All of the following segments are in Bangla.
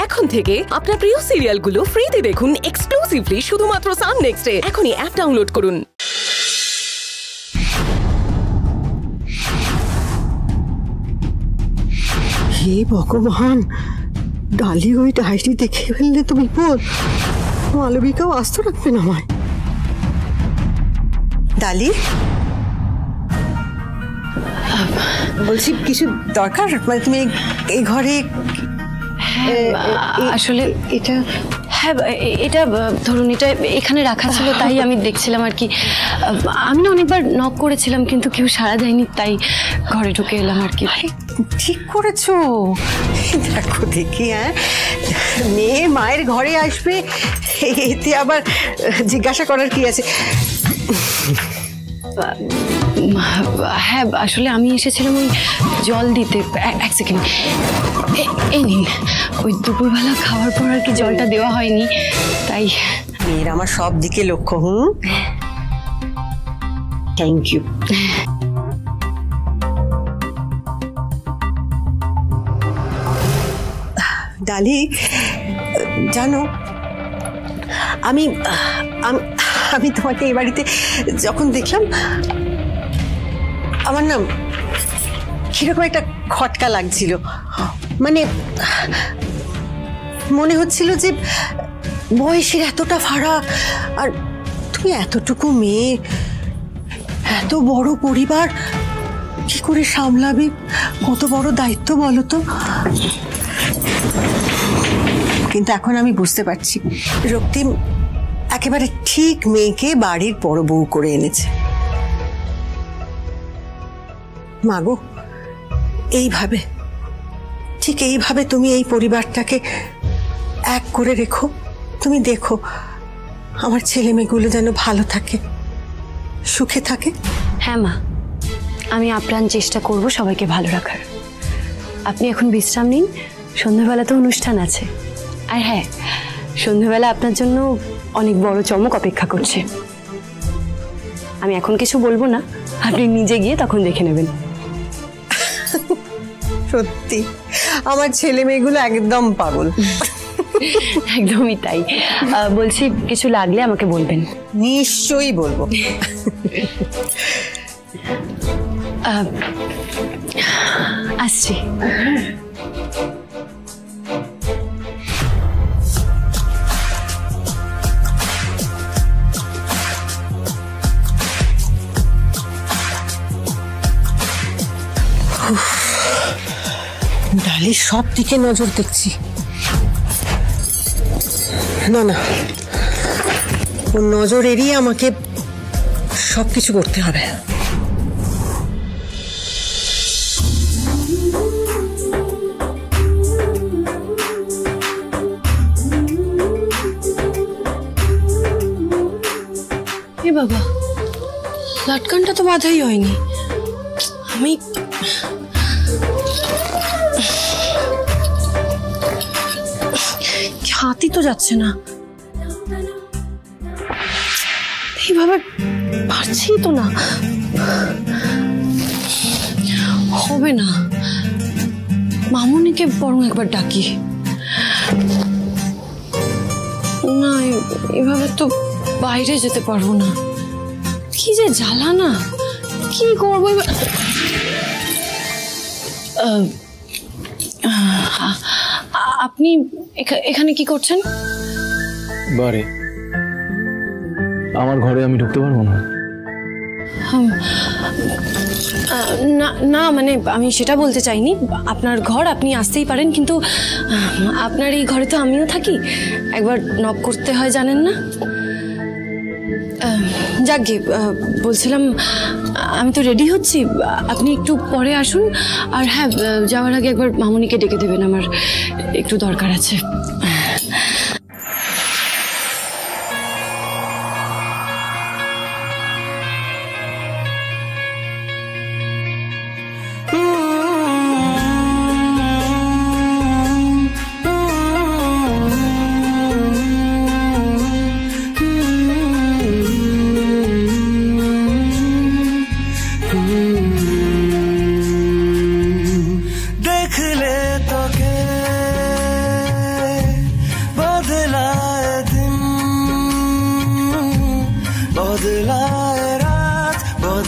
এখন থেকে আপনার প্রিয় সিরিয়ালগুলো ফ্রিতে দেখুন এক্সক্লুসিভলি শুধুমাত্র সান নেক্সটে। এখনই অ্যাপ ডাউনলোড করুন। হে ভগবান, ডালি ওই ডায়েরি দেখে ফেললে তো বিপদ। মালবিকাও আস্ত রাখবে না আমায়। ডালি, বলছি কিছু দরকার? মানে তুমি এই ঘরে? আসলে এটা, হ্যাঁ এটা ধরুন, এটা এখানে রাখা ছিল তাই আমি দেখছিলাম আর কি। আমি না অনেকবার নক করেছিলাম কিন্তু কেউ সাড়া দেয়নি, তাই ঘরে ঢুকে এলাম আর কি। ঠিক করেছো। দেখো দেখি, হ্যাঁ মেয়ে মায়ের ঘরে আসবে, এতে আবার জিজ্ঞাসা করার কি আছে? হ্যাঁ আসলে আমি এসেছিলাম ওই জল দিতে। এক সেকেন্ড, এই নিন। ওই দুপুরবেলা খাওয়ার পর আর কি জলটা দেওয়া হয়নি, তাই। মেয়ের আমার সব দিকে লক্ষ্য। Thank you. ডালি, জানো আমি আমি তোমাকে এই বাড়িতে যখন দেখলাম আমার না কিরকম একটা খটকা লাগছিল। মানে মনে হচ্ছিল যে বয়সের এতটা ফারাক, আর তুমি এতটুকু মেয়ে, এত বড় পরিবার কি করে সামলাবে? কত বড় দায়িত্ব বলো তো। কিন্তু এখন আমি বুঝতে পারছি, রক্তিম একেবারে ঠিক মেয়েকে বাড়ির বড় বউ করে এনেছে। মাগো, এইভাবে, ঠিক এইভাবে তুমি এই পরিবারটাকে এক করে রেখো। তুমি দেখো আমার ছেলে মেয়েগুলো যেন ভালো থাকে, সুখে থাকে। হ্যাঁ মা, আমি আপ্রাণ চেষ্টা করব সবাইকে ভালো রাখার। আপনি এখন বিশ্রাম নিন, সন্ধ্যাবেলা তো অনুষ্ঠান আছে। আর হ্যাঁ, সন্ধ্যাবেলা আপনার জন্য অনেক বড় চমক অপেক্ষা করছে। আমি এখন কিছু বলবো না, আপনি নিজে গিয়ে তখন দেখে নেবেন। সত্যি আমার ছেলে মেয়েগুলো একদম পাগল। একদমই তাই। বলছি কিছু লাগলে আমাকে বলবেন। নিশ্চয়ই বলবো। আসছি। ডালির সব দিকে নজর দেখছি। না না, ও নজর এড়িয়ে আমাকে সবকিছু করতে হবে। এ বাবা, লাটকানটা তো বাঁধাই হয়নি। আমি হাতই তো যাচ্ছে না, এইভাবে পারছি তো না। হবে না, মামুনিকে বরং একবার ডাকি। না, এভাবে তো বাইরে যেতে পারবো না। কি যে জ্বালা না, কি করবো এবার? আপনি এখানে কি করছেন? বারে আমার ঘরে আমি ঢুকতে পারবো না? না না, মানে আমি সেটা বলতে চাইনি। আপনার ঘর, আপনি আসতেই পারেন, কিন্তু আপনার এই ঘরে তো আমিও থাকি। একবার নক করতে হয়, জানেন না? যাকগে, বলছিলাম আমি তো রেডি হচ্ছি, আপনি একটু পরে আসুন। আর হ্যাঁ, যাওয়ার আগে একবার মামুনিকে ডেকে দেবেন, আমার একটু দরকার আছে।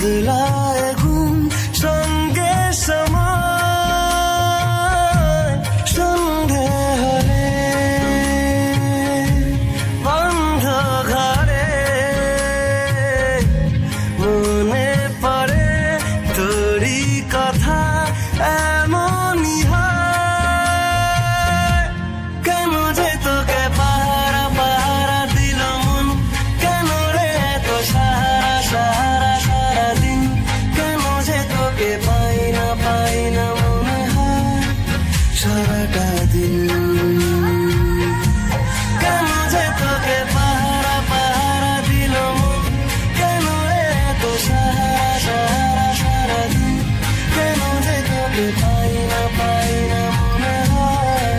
বদলায় ঘুম সঙ্গে সময় সন্ধে হলে বন্ধ ঘরে মনে পড়ে তোরই কথা এমনই হয় কেন যে তোকে পাহারা পাহারা দিল মন কেন রে এত সারা সারা সারা দিন কেন যে তোকে পাই না মনে হয় সারাটা দিন কেন যে তোকে পাহারা পাহারা দিল মন কেন রে এত সারা সারা সারা দিন কেন যে তোকে পাই না মনে হয়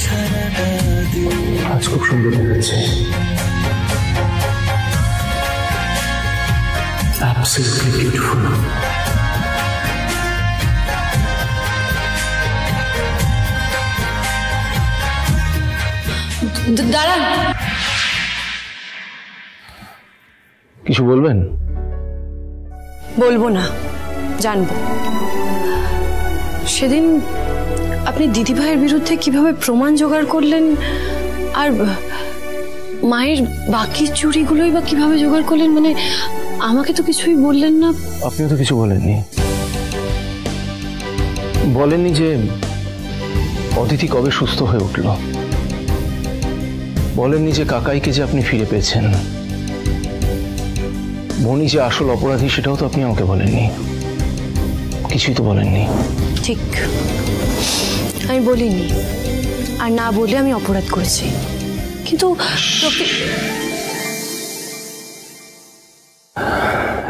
সারাটা দিন। আজ খুব সুন্দর দেখাচ্ছে। Absolutely beautiful. দাঁড়ান, কিছু বলবেন? বলবো না, জানবো। সেদিন আপনি দিদিভাইয়ের বিরুদ্ধে কিভাবে প্রমাণ জোগাড় করলেন, আর মায়ের বাকি চুরিগুলোই বা কিভাবে জোগাড় করলেন, মানে আমাকে তো কিছুই বললেন না। আপনিও তো কিছু বলেননি। বলেননি যে অদিতি কবে সুস্থ হয়ে উঠল, বলেননি যে কাকাইকে যে আপনি ফিরে পেয়েছেন, মনি যে আসল অপরাধী সেটাও তো আপনি আমাকে বলেননি। কিছুই তো বলেননি। ঠিক, আমি বলিনি, আর না বলে আমি অপরাধ করেছি। কিন্তু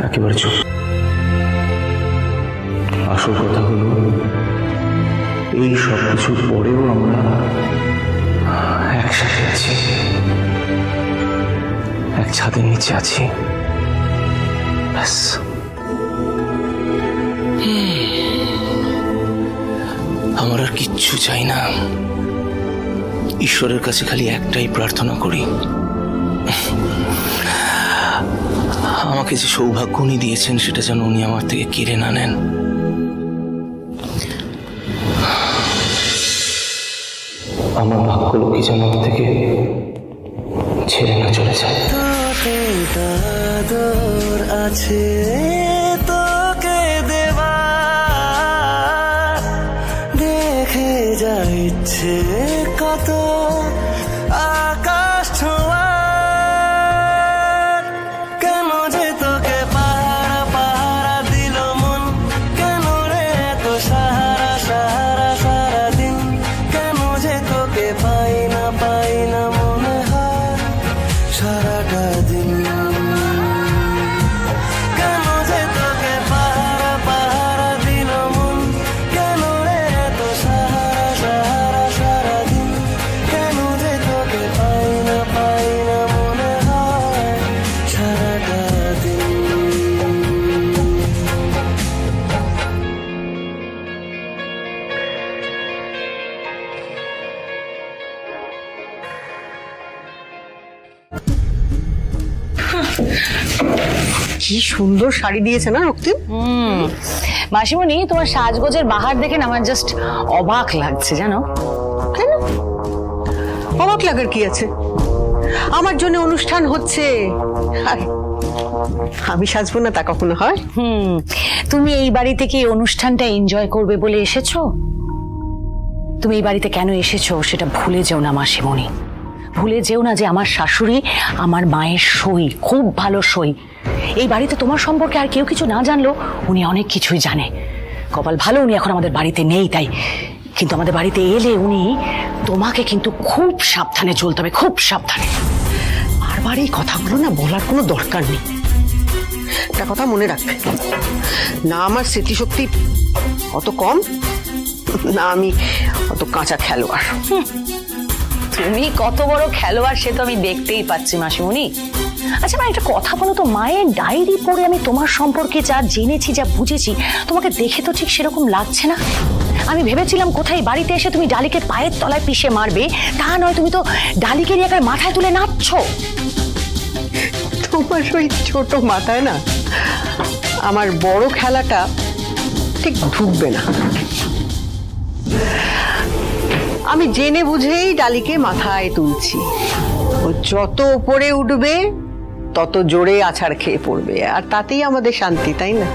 একেবারে চুপ। আসল কথা হলো এই সব কিছুর পরেও আমরা একসাথে আছি, এক ছাদের নিচে আছি। ব্যাস। আমার আর কিচ্ছু চাই না। ঈশ্বরের কাছে খালি একটাই প্রার্থনা করি, আমাকে যে সৌভাগ্য উনি দিয়েছেন সেটা যেন উনি আমার থেকে কেড়ে না নেন। আমার ভাগ্যলক্ষ্মী যেন আমার থেকে ছেড়ে না চলে যায়। তোকে দাদর আছে তোকে দেবা, দেখে যা ইচ্ছে কত আকাশ ছোঁয়ার কেন যে তোকে পাহারা পাহারা দিল মন কেন রে এত সাহারা সাহারা সারা দিন কেন যে তোকে পাই না মনে হয় সারাটা দিন কেন যে তোকে পাহারা পাহারা দিল মন কেন রে এত সাহারা সাহারা সারা দিন কেন যে তোকে পাই না মনে হয় সারাটা দিন। কি সুন্দর শাড়ি দিয়েছে না রক্তিম। মাসিমণি, তোমার সাজগোজের বাহার দেখে না আমার জাস্ট অবাক লাগছে জানো। কেন অবাক লাগার কি আছে? আমার জন্য অনুষ্ঠান হচ্ছে, আর আমি সাজবো না তা কখনো হয়? তুমি এই বাড়িতে কি অনুষ্ঠানটা এনজয় করবে বলে এসেছো? তুমি এই বাড়িতে কেন এসেছো সেটা ভুলে যেও না মাসিমণি। ভুলে যেও না যে আমার শাশুড়ি আমার মায়ের সই, খুব ভালো সই। এই বাড়িতে তোমার সম্পর্কে আর কেউ কিছু না জানলেও উনি অনেক কিছুই জানে। কপাল ভালো উনি এখন আমাদের বাড়িতে নেই, তাই। কিন্তু আমাদের বাড়িতে এলে উনি তোমাকে কিন্তু খুব সাবধানে চলতে হবে, খুব সাবধানে। বারবার এই কথাগুলো না বলার কোনো দরকার নেই। একটা কথা মনে রাখবে, না আমার স্মৃতিশক্তি অত কম, না আমি অত কাঁচা খেলোয়াড়। তুমি কত বড় খেলোয়াড় সে তো আমি দেখতেই পাচ্ছি মাসিমণি। আচ্ছা মা, একটা কথা বলো তো, মায়ের ডায়েরি পড়ে আমি তোমার সম্পর্কে যা জেনেছি, যা বুঝেছি, তোমাকে দেখে তো ঠিক সেরকম লাগছে না। আমি ভেবেছিলাম কোথায় বাড়িতে এসে তুমি ডালিকে পায়ের তলায় পিষে মারবে, তা নয়, তুমি তো ডালিকে নিয়ে একবার মাথায় তুলে নাচছো। তোমার ওই ছোট মাথায় না আমার বড় খেলাটা ঠিক ঢুকবে না। আমি জেনে বুঝেই ডালিকে মাথায় তুলছি। ও যত উপরে উঠবে তত জোরে আছাড় খেয়ে পড়বে, আর তাতেই আমাদের শান্তি, তাই না?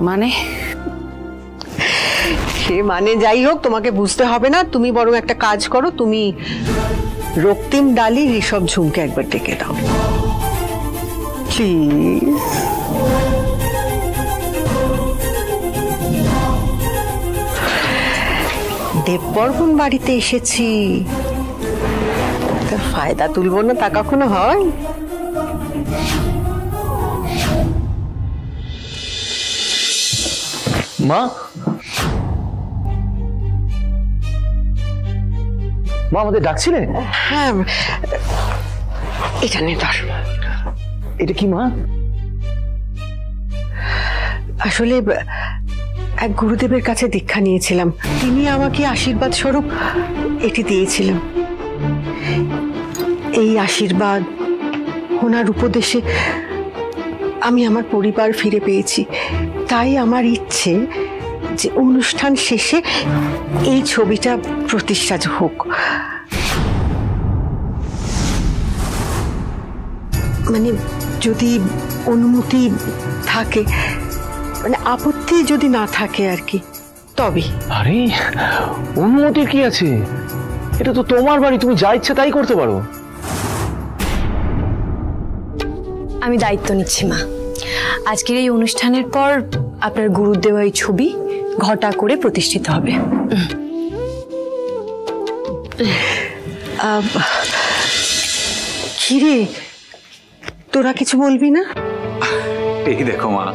মানে সে মানে যাই হোক, তোমাকে বুঝতে হবে না। তুমি বরং একটা কাজ করো, তুমি রক্তিম, ডালি, ঋষভ, ঝুমকে একবার ডেকে দাও প্লিজ। দেববর্মন বাড়িতে এসেছি, তার ফায়দা তুলবো না তা কখনো হয়? মা, মা আমাদের ডাকছিলে? হ্যাঁ, এটা নিয়ে ধর। এটা কি মা? আসলে এক গুরুদেবের কাছে দীক্ষা নিয়েছিলাম, তিনি আমাকে আশীর্বাদ স্বরূপ এটি দিয়েছিলেন। এই আশীর্বাদ, ওনার উপদেশে আমি আমার পরিবার ফিরে পেয়েছি। তাই আমার ইচ্ছে যে অনুষ্ঠান শেষে এই ছবিটা প্রতিষ্ঠা হোক। মানে যদি অনুমতি থাকে, মানে আপত্তি যদি না থাকে আর কি, তবে। আরে অনুমতির কি আছে? এটা তো তোমার বাড়ি, তুমি যা ইচ্ছে তাই করতে পারো। আমি দায়িত্ব নিচ্ছি মা। আজকের এই অনুষ্ঠানের পর আপনার গুরুদেব এই ছবি ঘটা করে প্রতিষ্ঠিত হবে। কিরে, তোরা কিছু বলবি না? এই দেখো মা,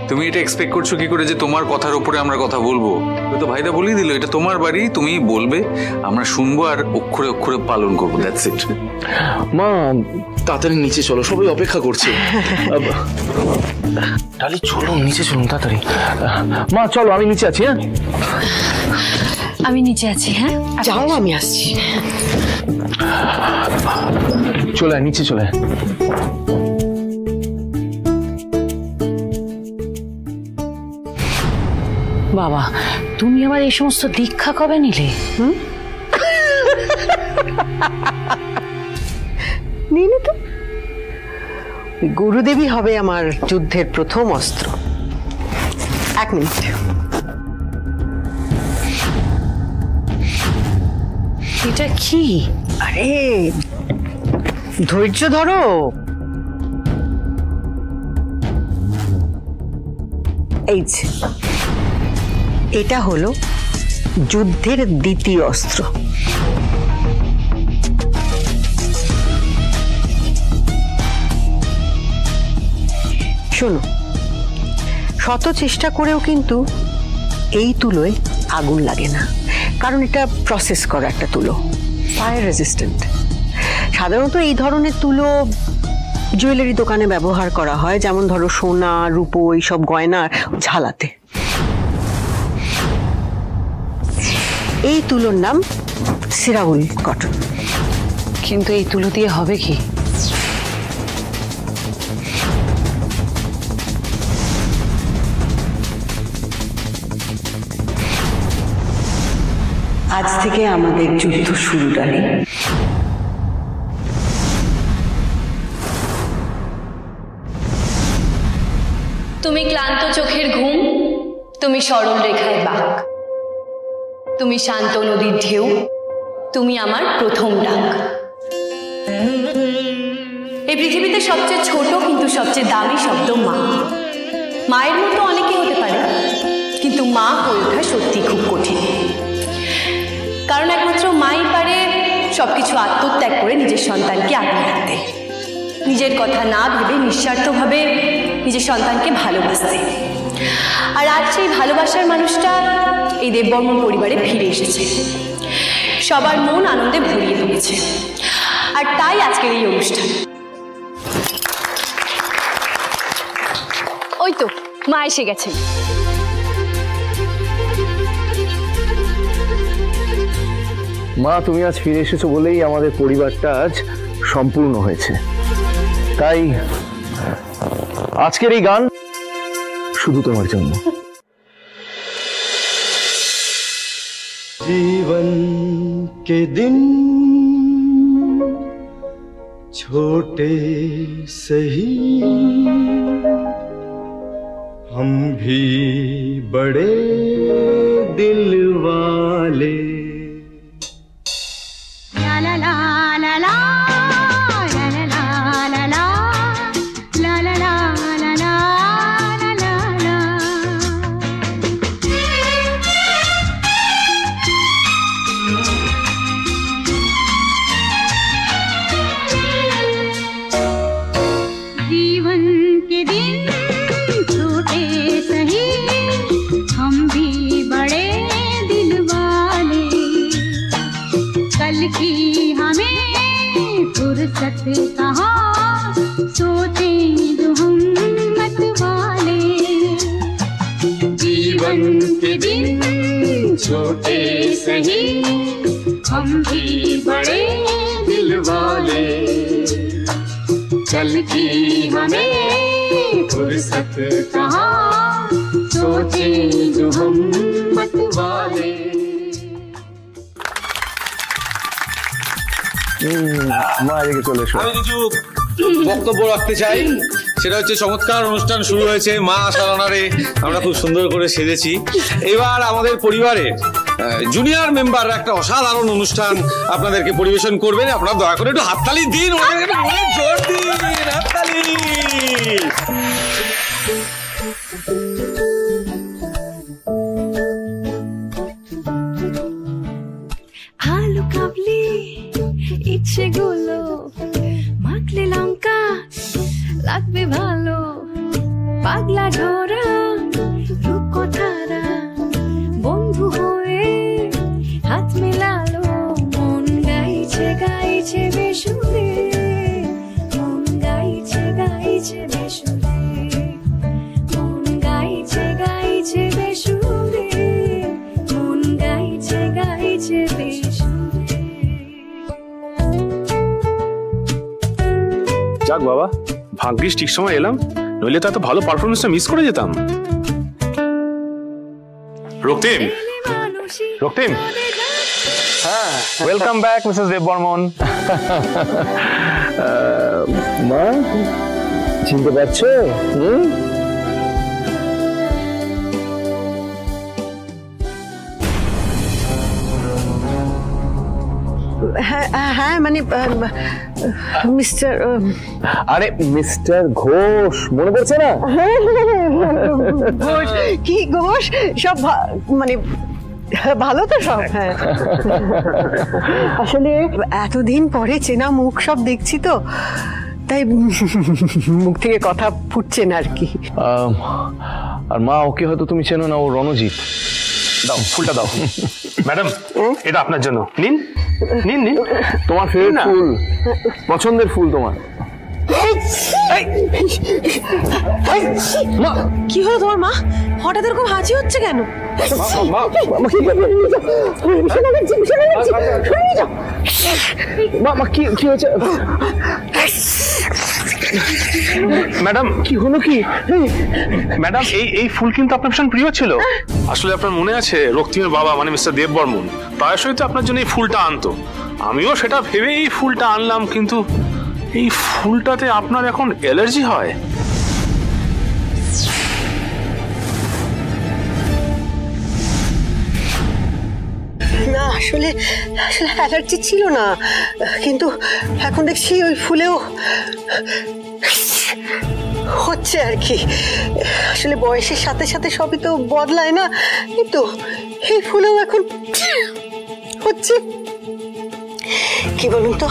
তুমি এটা এক্সপেক্ট করছো কি করে যে তোমার কথার উপরে আমরা কথা বলবো? ওই তো ভাইদা বলেই দিল, এটা তোমার বাড়ি, তুমি বলবে, আমরা শুনবো আর অক্ষরে অক্ষরে পালন করবো। That's it. মা তাড়াতাড়ি নিচে চলো, সবাই অপেক্ষা করছে। ডালি চলুন, নিচে চলুন তাড়াতাড়ি। মা চলো, আমি নিচে আছি। হ্যাঁ আমি নিচে আছি। হ্যাঁ যাও, আমি আসছি। চলে আয়, নিচে চলে আয়। বাবা, তুমি আবার এই সমস্ত দীক্ষা কবে নিলে? নিলে তো গুরুদেবী হবে আমার যুদ্ধের প্রথম অস্ত্র। এক মিনিট। এটা কি? আরে ধৈর্য ধরো। এই যে, এটা হলো যুদ্ধের দ্বিতীয় অস্ত্র। শোনো, শত চেষ্টা করেও কিন্তু এই তুলোয় আগুন লাগে না, কারণ এটা প্রসেস করা একটা তুলো, ফায়ার রেজিস্ট্যান্ট। সাধারণত এই ধরনের তুলো জুয়েলারি দোকানে ব্যবহার করা হয়, যেমন ধরো সোনা, রূপো, এইসব গয়না ঝালাতে। এই তুলোর নাম সিরাউল কটন। কিন্তু এই তুলো দিয়ে হবে কি? আজ থেকে আমাদের যুদ্ধ শুরু, ডালি। তুমি ক্লান্ত চোখের ঘুম, তুমি সরল রেখায় বাঁক, তুমি শান্ত নদীর ঢেউ, তুমি আমার প্রথম ডাক। এই পৃথিবীতে সবচেয়ে ছোট কিন্তু সবচেয়ে দামি শব্দ মা। মায়ের মতো অনেকে হতে পারে, কিন্তু মা হয়ে ওঠা সত্যি খুব কঠিন। কারণ একমাত্র মাই পারে সবকিছু আত্মত্যাগ করে নিজের সন্তানকে আগলে রাখতে, নিজের কথা না ভেবে নিঃস্বার্থভাবে নিজের সন্তানকে ভালোবাসতে। আর আজ সেই ভালোবাসার মানুষটা এই দেববর্মন পরিবারে ফিরে এসেছে, সবার মন আনন্দে ভরিয়ে তুলেছে। আর তাই আজকের এই অনুষ্ঠান। ওই তো মা এসে গেছেন। মা, তুমি আজ ফিরে এসেছো বলেই আমাদের পরিবারটা আজ সম্পূর্ণ হয়েছে। তাই আজকের এই গান শুধু তোমার জন্য। जीवन के दिन छोटे सही हम भी बड़े दिल वाले। ला ला ला ला ला ला ला ला ला ला ला ला ला ला ला ला। जीवन के दिन छोटे सही हम भी बड़े दिल वाले। कल की हमें फुर्सत कहाँ सोते जो हम मत वाले। जीवन के दिन छोटे सही हम भी बड़े दिल वाले। कल की हमें फुर्सत कहाँ सोचे जो हम मत वाले। মা এদিকে চলে এসো। আমি কিছু বক্তব্য রাখতে চাই, সেটা হচ্ছে চমৎকার অনুষ্ঠান শুরু হয়েছে, মা আসার অনারে আমরা খুব সুন্দর করে সেজেছি। এবার আমাদের পরিবারের জুনিয়র মেম্বার একটা অসাধারণ অনুষ্ঠান আপনাদেরকে পরিবেশন করবেন। আপনারা দয়া করে একটু হাততালি দিন, ওদের একটু অনেক জোর দিন, হাততালি। আলু কাবলি ইচ্ছে গুলো মাখলে লঙ্কা লাগবে ভালো। পাগলা ঝরা রূপকথারা বন্ধু হয়ে হাত মেলালো। মন গাইছে গাইছে বেসুরে, মন গাইছে গাইছে বেসুরে, মন গাইছে গাইছে বেসুরে, মন গাইছে গাইছে বেসুরে। যাক বাবা, ভাগ্যিস ঠিক সময় এলাম, নইলে তো এত ভালো পারফরমেন্সটা মিস করে যেতাম। রক্তিম, রক্তিম, হ্যাঁ, ওয়েলকাম ব্যাক মিসেস দেববর্মন। মা চিনতে পারছো? হ্যাঁ হ্যাঁ মানে মিস্টার আরে মিস্টার ঘোষ, মনে পড়ছে না? ঘোষ কি ঘোষ, সব মানে ভালো তো সব। হ্যাঁ আসলে এতদিন পরে চেনা মুখ সব দেখছি তো, তাই মুখ থেকে কথা ফুটছে না আর কি। আর মা ওকে হয়তো তুমি চেনো না, ও রণজিৎ। দাও ফুলটা দাও। ম্যাডাম এটা আপনার জন্য, নিন নিন নিন। তোমার ফেভারিট ফুল, পছন্দের ফুল তোমার। কি হলো তোমার মা? হঠাৎ এরকম হাঁচি হচ্ছে কেন? কি হয়েছে ম্যাডাম? কি হলো কি ম্যাডাম? এই ফুল কিন্তু আপনার ভীষণ প্রিয় ছিল। আসলে আপনার মনে আছে রক্তিমের বাবা মানে মিস্টার দেববর্মন প্রায়শই তো আপনার জন্য এই ফুলটা আনতো। আমিও সেটা ভেবে এই ফুলটা আনলাম, কিন্তু এই ফুলটাতে আপনার এখন অ্যালার্জি হয়। না আসলে আসলে অ্যালার্জি ছিল না, কিন্তু এখন দেখছি ওই ফুলেও হচ্ছে আর কি। আসলে বয়সের সাথে সাথে সবই তো বদলায় না, কিন্তু এই ফুলেও এখন হচ্ছে। কি বলুন তো,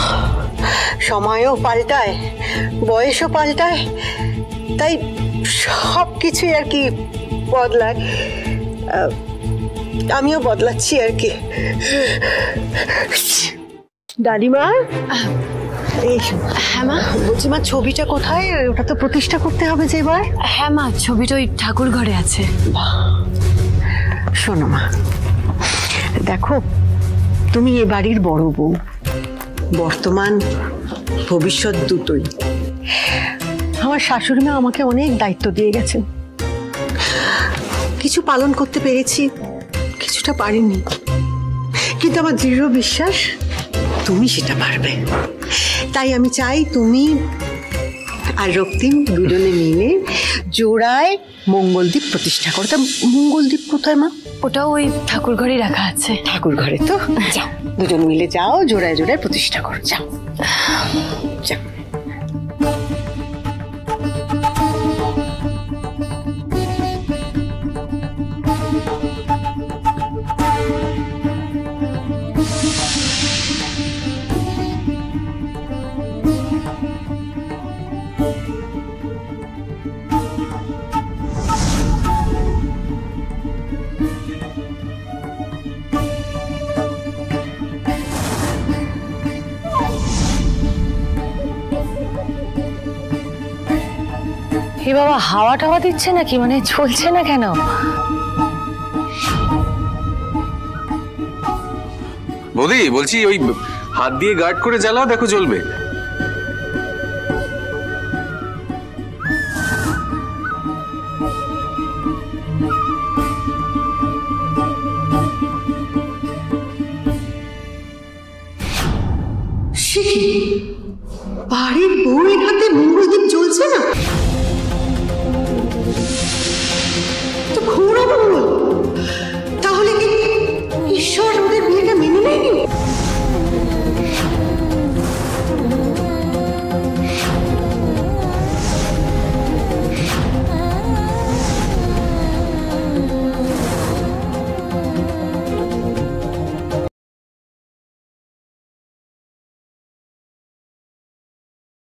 সময়ও পাল্টায়, বয়সও পাল্টায়, তাই সব কিছুই আর কি বদলায়। আমিও বদলাচ্ছি আর কি। দাদিমা, এই হ্যাঁ মা। বলছি মা, ছবিটা কোথায়? ওটা তো প্রতিষ্ঠা করতে হবে যে এবার। হ্যাঁ মা, ছবিটা ওই ঠাকুর ঘরে আছে। শোনো মা, দেখো তুমি এ বাড়ির বড় বউ, বর্তমান ভবিষ্যৎ দুটোই। আমার শাশুড়ি মা আমাকে অনেক দায়িত্ব দিয়ে গেছেন। কিছু পালন করতে পেরেছি, কিছুটা পারিনি, কিন্তু আমার দৃঢ় বিশ্বাস তুমি সেটা পারবে। তাই আমি চাই তুমি আর রক্তিম দুজনে মিলে জোড়ায় মঙ্গলদ্বীপ প্রতিষ্ঠা করো। তা মঙ্গলদ্বীপ কোথায় মা? ওটাও ওই ঠাকুর ঘরে রাখা আছে। ঠাকুর ঘরে তো যাও, দুজন মিলে যাও, জোড়ায় জোড়ায় প্রতিষ্ঠা করো, যাও যাও। হে বাবা, হাওয়া টাওয়া দিচ্ছে নাকি? মানে চলছে না কেন? বৌদি বলছি ওই হাত দিয়ে গার্ড করে জ্বালাও, দেখো জ্বলবে। বাড়ির বউয়ের হাতে মঙ্গলদ্বীপ জ্বলছে না?